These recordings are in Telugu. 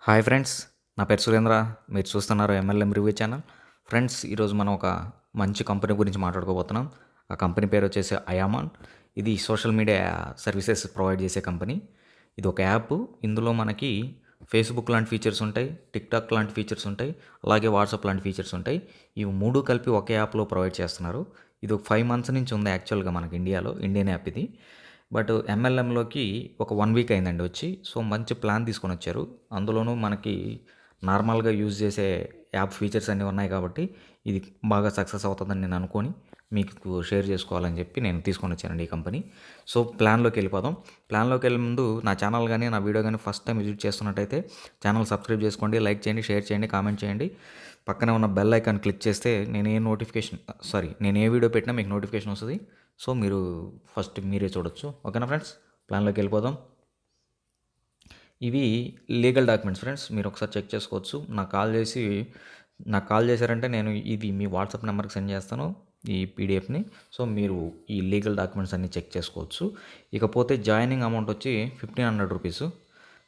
హాయ్ ఫ్రెండ్స్, నా పేరు సురేంద్ర. మీరు చూస్తున్నారు ఎంఎల్ఎం రివ్యూ ఛానల్. ఫ్రెండ్స్, ఈరోజు మనం ఒక మంచి కంపెనీ గురించి మాట్లాడుకోబోతున్నాం. ఆ కంపెనీ పేరు వచ్చేసి అయామాన్. ఇది సోషల్ మీడియా సర్వీసెస్ ప్రొవైడ్ చేసే కంపెనీ. ఇది ఒక యాప్. ఇందులో మనకి ఫేస్బుక్ లాంటి ఫీచర్స్ ఉంటాయి, టిక్టాక్ లాంటి ఫీచర్స్ ఉంటాయి, అలాగే వాట్సాప్ లాంటి ఫీచర్స్ ఉంటాయి. ఇవి మూడు కలిపి ఒకే యాప్లో ప్రొవైడ్ చేస్తున్నారు. ఇది ఒక 5 months నుంచి ఉంది యాక్చువల్గా మనకి ఇండియాలో. ఇండియన్ యాప్ ఇది. బట్ ఎంఎల్ఎంలోకి ఒక 1 week అయిందండి వచ్చి. సో మంచి ప్లాన్ తీసుకొని వచ్చారు. అందులోనూ మనకి నార్మల్గా యూజ్ చేసే యాప్ ఫీచర్స్ అన్నీ ఉన్నాయి కాబట్టి ఇది బాగా సక్సెస్ అవుతుందని నేను అనుకొని మీకు షేర్ చేసుకోవాలని చెప్పి నేను తీసుకొని వచ్చానండి ఈ కంపెనీ. సో ప్లాన్లోకి వెళ్ళిపోదాం. ప్లాన్లోకి వెళ్ళే ముందు నా ఛానల్ కానీ నా వీడియో కానీ ఫస్ట్ టైం విజిట్ చేస్తున్నట్టయితే ఛానల్ సబ్స్క్రైబ్ చేసుకోండి, లైక్ చేయండి, షేర్ చేయండి, కామెంట్ చేయండి. పక్కనే ఉన్న బెల్ ఐకాన్ క్లిక్ చేస్తే నేను ఏ వీడియో పెట్టినా మీకు నోటిఫికేషన్ వస్తుంది. సో మీరు ఫస్ట్ మీరే చూడొచ్చు. ఓకేనా ఫ్రెండ్స్, ప్లాన్లోకి వెళ్ళిపోదాం. ఇవి లీగల్ డాక్యుమెంట్స్ ఫ్రెండ్స్, మీరు ఒకసారి చెక్ చేసుకోవచ్చు. నాకు కాల్ చేశారంటే నేను ఇది మీ వాట్సాప్ నెంబర్కి సెండ్ చేస్తాను ఈ పీడిఎఫ్ని. సో మీరు ఈ లీగల్ డాక్యుమెంట్స్ అన్నీ చెక్ చేసుకోవచ్చు. ఇకపోతే జాయినింగ్ అమౌంట్ వచ్చి 1500 రూపీస్.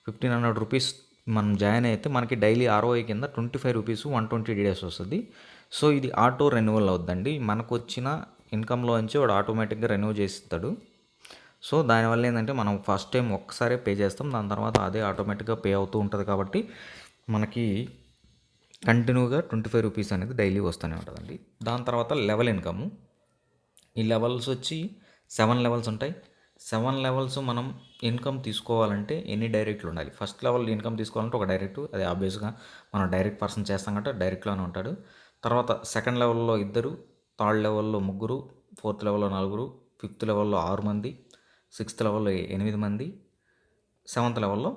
1500 రూపీస్ మనం జాయిన్ అయితే మనకి డైలీ ROI కింద 25 రూపీస్ 120 days వస్తుంది. సో ఇది ఆటో రెన్యువల్ అవుద్దండి. మనకు వచ్చిన ఇన్కంలో నుంచి వాడు ఆటోమేటిక్గా రెన్యూ చేస్తాడు. సో దానివల్ల ఏంటంటే మనం ఫస్ట్ టైం ఒక్కసారే పే చేస్తాం, దాని తర్వాత అదే ఆటోమేటిక్గా పే అవుతూ ఉంటుంది. కాబట్టి మనకి కంటిన్యూగా 25 రూపీస్ అనేది డైలీ వస్తూనే ఉంటుందండి. దాని తర్వాత లెవెల్ ఇన్కమ్. ఈ లెవెల్స్ వచ్చి 7 levels ఉంటాయి. 7 levels మనం ఇన్కమ్ తీసుకోవాలంటే ఎన్ని డైరెక్ట్లు ఉండాలి. ఫస్ట్ లెవెల్ ఇన్కమ్ తీసుకోవాలంటే ఒక డైరెక్ట్, అది ఆబ్వియస్గా మనం డైరెక్ట్ పర్సన్ చేస్తాం కాబట్టి డైరెక్ట్లోనే ఉంటాడు. తర్వాత సెకండ్ లెవెల్లో 2, థర్డ్ లెవెల్లో 3, ఫోర్త్ లెవెల్లో 4, ఫిఫ్త్ లెవెల్లో 6 మంది, సిక్స్త్ లెవెల్లో 8 మంది, సెవెంత్ లెవెల్లో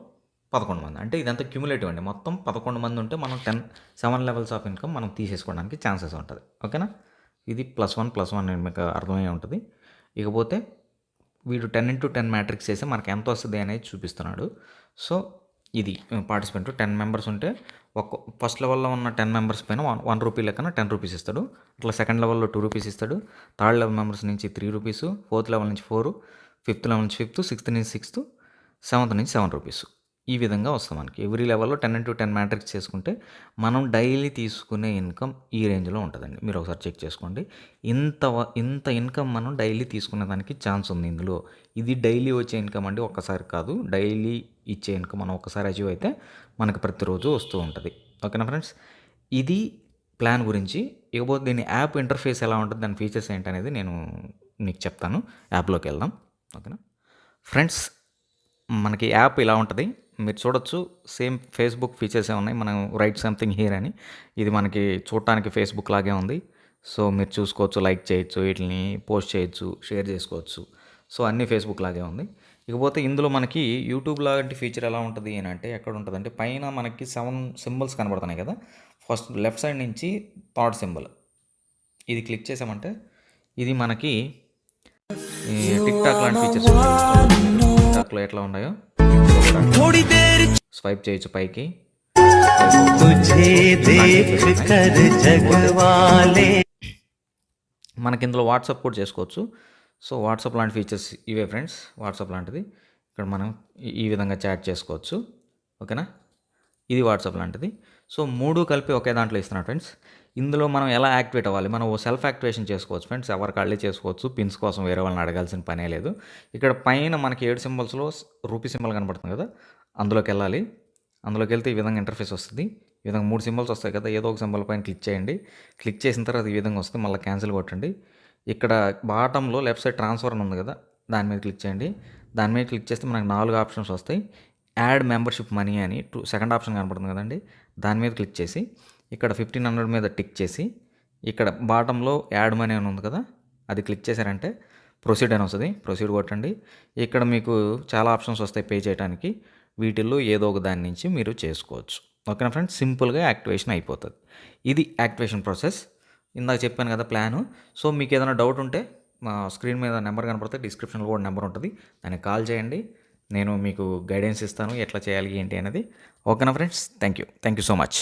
11 మంది. అంటే ఇదంతా క్యూములేటివ్ అండి. మొత్తం 11 మంది ఉంటే మనం 7 levels ఆఫ్ ఇన్కమ్ మనం తీసేసుకోవడానికి ఛాన్సెస్ ఉంటుంది. ఓకేనా, ఇది +1 మీకు అర్థమయ్యే ఉంటుంది. ఇకపోతే వీడు 10x10 మ్యాట్రిక్స్ చేసి మనకి ఎంత వస్తుంది అనేది చూపిస్తున్నాడు. సో ఇది పార్టిసిపెంట్ 10 members ఉంటే ఫస్ట్ లెవెల్లో ఉన్న 10 members పైన 1 రూపీ లెక్కన 10 రూపీస్ ఇస్తాడు. అట్లా సెకండ్ లెవెల్లో 2 రూపీస్ ఇస్తాడు. థర్డ్ లెవెల్ మెంబర్స్ నుంచి 3 రూపీస్, ఫోర్త్ లెవెల్ నుంచి 4, ఫిఫ్త్ లెవెల్ నుంచి 5, సిక్స్త్ నుంచి 6, సెవెంత్ నుంచి 7 రూపీస్. ఈ విధంగా వస్తుంది మనకి. ఎవ్రీ లెవెల్లో 10x10 మ్యాట్రిక్స్ చేసుకుంటే మనం డైలీ తీసుకునే ఇన్కమ్ ఈ రేంజ్లో ఉంటుందండి. మీరు ఒకసారి చెక్ చేసుకోండి. ఇంత ఇన్కమ్ మనం డైలీ తీసుకునే దానికి ఛాన్స్ ఉంది ఇందులో. ఇది డైలీ వచ్చే ఇన్కమ్ అండి, ఒక్కసారి కాదు. డైలీ ఇచ్చే ఇన్కమ్ మనం ఒక్కసారి అచీవ్ అయితే మనకు ప్రతిరోజు వస్తూ ఉంటుంది. ఓకేనా ఫ్రెండ్స్, ఇది ప్లాన్ గురించి. ఇకపోతే దీని యాప్ ఇంటర్ఫేస్ ఎలా ఉంటుంది, దాని ఫీచర్స్ ఏంటనేది నేను మీకు చెప్తాను. యాప్లోకి వెళ్దాం. ఓకేనా ఫ్రెండ్స్, మనకి యాప్ ఇలా ఉంటుంది. మీరు చూడొచ్చు, సేమ్ ఫేస్బుక్ ఫీచర్సే ఉన్నాయి. మనం రైట్ సంథింగ్ హియర్ అని, ఇది మనకి చూడటానికి ఫేస్బుక్ లాగే ఉంది. సో మీరు చూసుకోవచ్చు, లైక్ చేయొచ్చు, వీటిని పోస్ట్ చేయొచ్చు, షేర్ చేసుకోవచ్చు. సో అన్నీ ఫేస్బుక్ లాగే ఉంది. ఇకపోతే ఇందులో మనకి యూట్యూబ్ లాంటి ఫీచర్ ఎలా ఉంటుంది అని అంటే, ఎక్కడ ఉంటుందంటే పైన మనకి 7 symbols కనబడుతున్నాయి కదా. ఫస్ట్ లెఫ్ట్ సైడ్ నుంచి థర్డ్ సింబల్ ఇది క్లిక్ చేసామంటే ఇది మనకి టిక్టాక్ లాంటి ఫీచర్స్ టిక్టాక్లో ఎట్లా ఉన్నాయో స్వైప్ చేయొచ్చు పైకి. మనకి ఇందులో వాట్సాప్ కూడా చేసుకోవచ్చు. సో వాట్సాప్ లాంటి ఫీచర్స్ ఇవే ఫ్రెండ్స్. వాట్సాప్ లాంటిది ఇక్కడ మనం ఈ విధంగా చాట్ చేసుకోవచ్చు. ఓకేనా, ఇది వాట్సాప్ లాంటిది. సో 3 కలిపి ఒకే దాంట్లో ఇస్తున్నాడు ఫ్రెండ్స్. ఇందులో మనం ఎలా యాక్టివేట్ అవ్వాలి, మనం సెల్ఫ్ యాక్టివేషన్ చేసుకోవచ్చు ఫ్రెండ్స్. ఎవరి కాళ్ళే చేసుకోవచ్చు. పిన్స్ కోసం వేరే వాళ్ళని అడగాల్సిన పనే లేదు. ఇక్కడ పైన మనకి 7 symbolsలో రూపీ సింబల్ కనబడుతుంది కదా, అందులోకి వెళ్ళాలి. అందులోకి వెళ్తే ఈ విధంగా ఇంటర్ఫేస్ వస్తుంది. ఈ విధంగా 3 symbols వస్తాయి కదా, ఏదో ఒక సింబల్ పైన క్లిక్ చేయండి. క్లిక్ చేసిన తర్వాత ఈ విధంగా వస్తుంది. మళ్ళీ క్యాన్సిల్ కొట్టండి. ఇక్కడ బాటంలో లెఫ్ట్ సైడ్ ట్రాన్స్ఫర్ అని ఉంది కదా, దాని మీద క్లిక్ చేయండి. దాని మీద క్లిక్ చేస్తే మనకు 4 ఆప్షన్స్ వస్తాయి. యాడ్ మెంబర్షిప్ మనీ అని సెకండ్ ఆప్షన్ కనపడుతుంది కదండి, దాని మీద క్లిక్ చేసి ఇక్కడ 1500 మీద టిక్ చేసి ఇక్కడ బాటంలో యాడ్ మనీ అని ఉంది కదా, అది క్లిక్ చేశారంటే ప్రొసీడ్ అని వస్తుంది. ప్రొసీడ్ కొట్టండి. ఇక్కడ మీకు చాలా ఆప్షన్స్ వస్తాయి పే చేయడానికి. వీటిల్లో ఏదో ఒక దాని నుంచి మీరు చేసుకోవచ్చు. ఓకేనా ఫ్రెండ్స్, సింపుల్గా యాక్టివేషన్ అయిపోతుంది. ఇది యాక్టివేషన్ ప్రాసెస్. ఇందాక చెప్పాను కదా ప్లాను. సో మీకు ఏదైనా డౌట్ ఉంటే మా స్క్రీన్ మీద నెంబర్ కనపడితే డిస్క్రిప్షన్లో కూడా నెంబర్ ఉంటుంది, దానికి కాల్ చేయండి. నేను మీకు గైడెన్స్ ఇస్తాను ఎట్లా చేయాలి ఏంటి అనేది. ఓకేనా friends, thank you so much.